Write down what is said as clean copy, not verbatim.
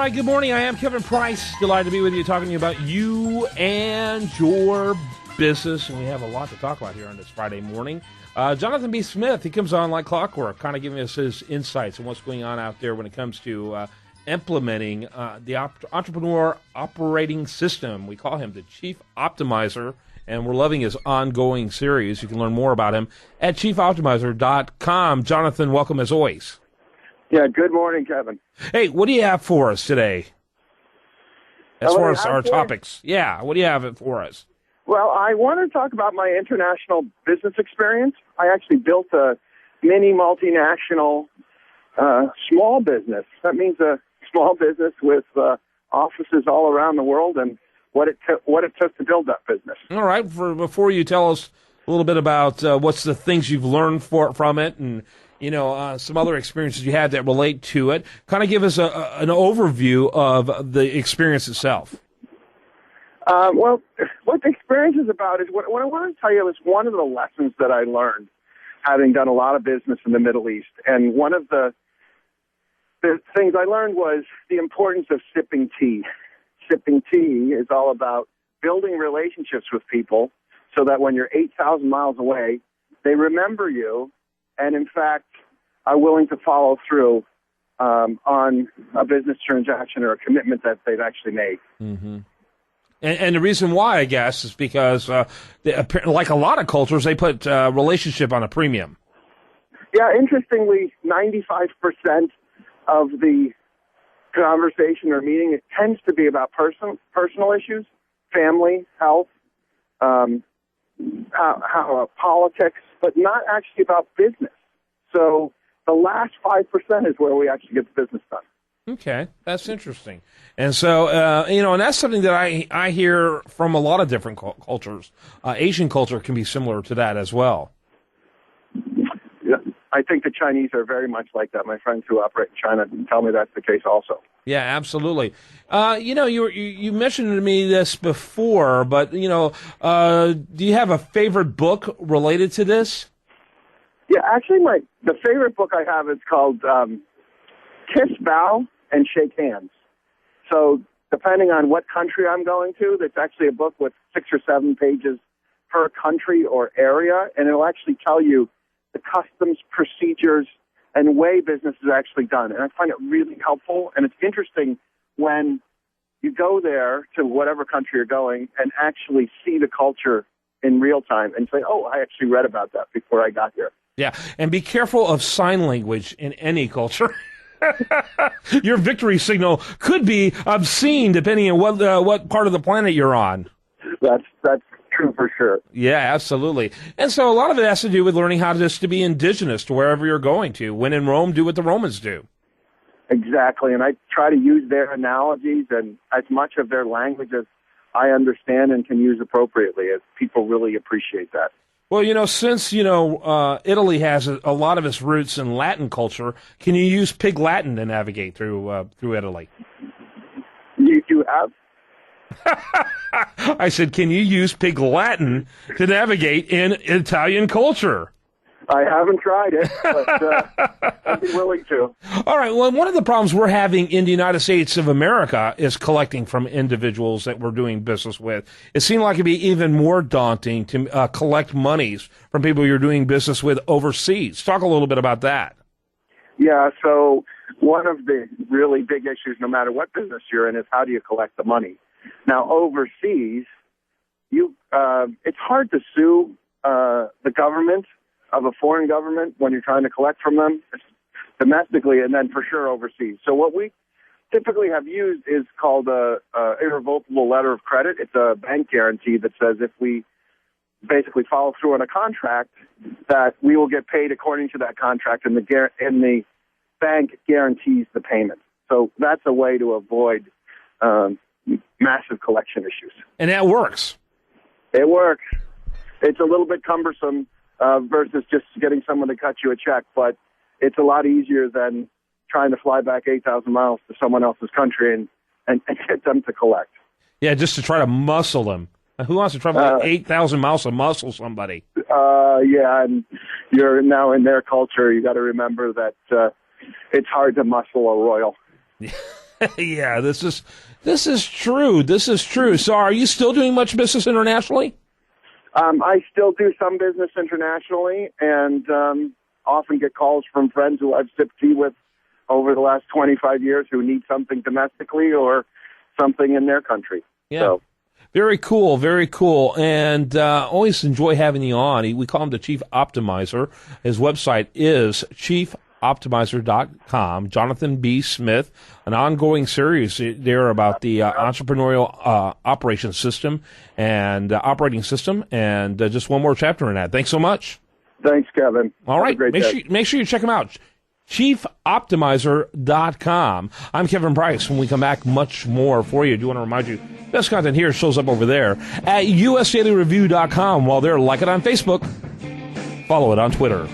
right, good morning. I am Kevin Price. Delighted to be with you, talking to you about you and your business. And we have a lot to talk about here on this Friday morning. Jonathan B. Smith, he comes on like clockwork, kind of giving us his insights on what's going on out there when it comes to implementing the entrepreneur operating system. We call him the Chief Optimizer, and we're loving his ongoing series. You can learn more about him at chiefoptimizer.com. Jonathan, welcome as always. Yeah, good morning, Kevin. Hey, what do you have for us today as far as our topics? Yeah, what do you have for us? Well, I want to talk about my international business experience. I actually built a mini multinational small business. That means a small business with offices all around the world, and what it took to build that business. All right. Before you tell us a little bit about what's the things you've learned from it, and some other experiences you had that relate to it, kind of give us an overview of the experience itself. Well, what the experience is about is what I want to tell you is one of the lessons that I learned having done a lot of business in the Middle East. And one of the things I learned was the importance of sipping tea. Sipping tea is all about building relationships with people so that when you're 8,000 miles away, they remember you and, in fact, are willing to follow through on a business transaction or a commitment that they've actually made. Mm-hmm. And the reason why, I guess, is because, like a lot of cultures, they put relationship on a premium. Yeah, interestingly, 95% of the conversation or meeting, it tends to be about personal issues, family, health, politics, but not actually about business. So the last 5% is where we actually get the business done. Okay, that's interesting. And so, and that's something that I hear from a lot of different cultures. Asian culture can be similar to that as well. Yeah, I think the Chinese are very much like that. My friends who operate in China tell me that's the case also. Yeah, absolutely. You mentioned to me this before, but, do you have a favorite book related to this? Yeah, actually, the favorite book I have is called Kiss, Bow, and Shake Hands. So depending on what country I'm going to, that's actually a book with 6 or 7 pages per country or area, and it'll actually tell you the customs, procedures, and way business is actually done. And I find it really helpful, and it's interesting when you go there to whatever country you're going and actually see the culture in real time and say, oh, I actually read about that before I got here. Yeah, and be careful of sign language in any culture. Your victory signal could be obscene depending on what part of the planet you're on. That's true for sure. Yeah, absolutely. And so a lot of it has to do with learning how to be indigenous to wherever you're going to. When in Rome, do what the Romans do. Exactly, and I try to use their analogies and as much of their language as I understand and can use appropriately, as people really appreciate that. Well, since, Italy has a lot of its roots in Latin culture, can you use Pig Latin to navigate through Italy? You have? I said, can you use Pig Latin to navigate in Italian culture? I haven't tried it, but I'd be willing to. All right. Well, one of the problems we're having in the United States of America is collecting from individuals that we're doing business with. It seemed like it'd be even more daunting to collect monies from people you're doing business with overseas. Talk a little bit about that. Yeah. So one of the really big issues, no matter what business you're in, is how do you collect the money? Now, overseas, it's hard to sue the government of a foreign government when you're trying to collect from them domestically and then for sure overseas. So what we typically have used is called a irrevocable letter of credit. It's a bank guarantee that says if we basically follow through on a contract, that we will get paid according to that contract, and the bank guarantees the payment. So that's a way to avoid massive collection issues. And that works. It works. It's a little bit cumbersome versus just getting someone to cut you a check, but it's a lot easier than trying to fly back 8,000 miles to someone else's country and get them to collect. Yeah, just to try to muscle them. Who wants to travel 8,000 miles to muscle somebody? Yeah, and you're now in their culture. You got to remember that it's hard to muscle a royal. Yeah, this is true. This is true. So are you still doing much business internationally? I still do some business internationally, and often get calls from friends who I've sipped tea with over the last 25 years who need something domestically or something in their country. Yeah. So. Very cool, very cool. And always enjoy having you on. We call him the Chief Optimizer. His website is chiefoptimizer.com. Jonathan B. Smith, an ongoing series there about the entrepreneurial operation system and operating system, and just one more chapter in that. Thanks so much. Thanks, Kevin. All right. Make sure you check him out. chiefoptimizer.com. I'm Kevin Price. When we come back, much more for you. I do want to remind you, best content here shows up over there at usdailyreview.com. While there, like it on Facebook, follow it on Twitter.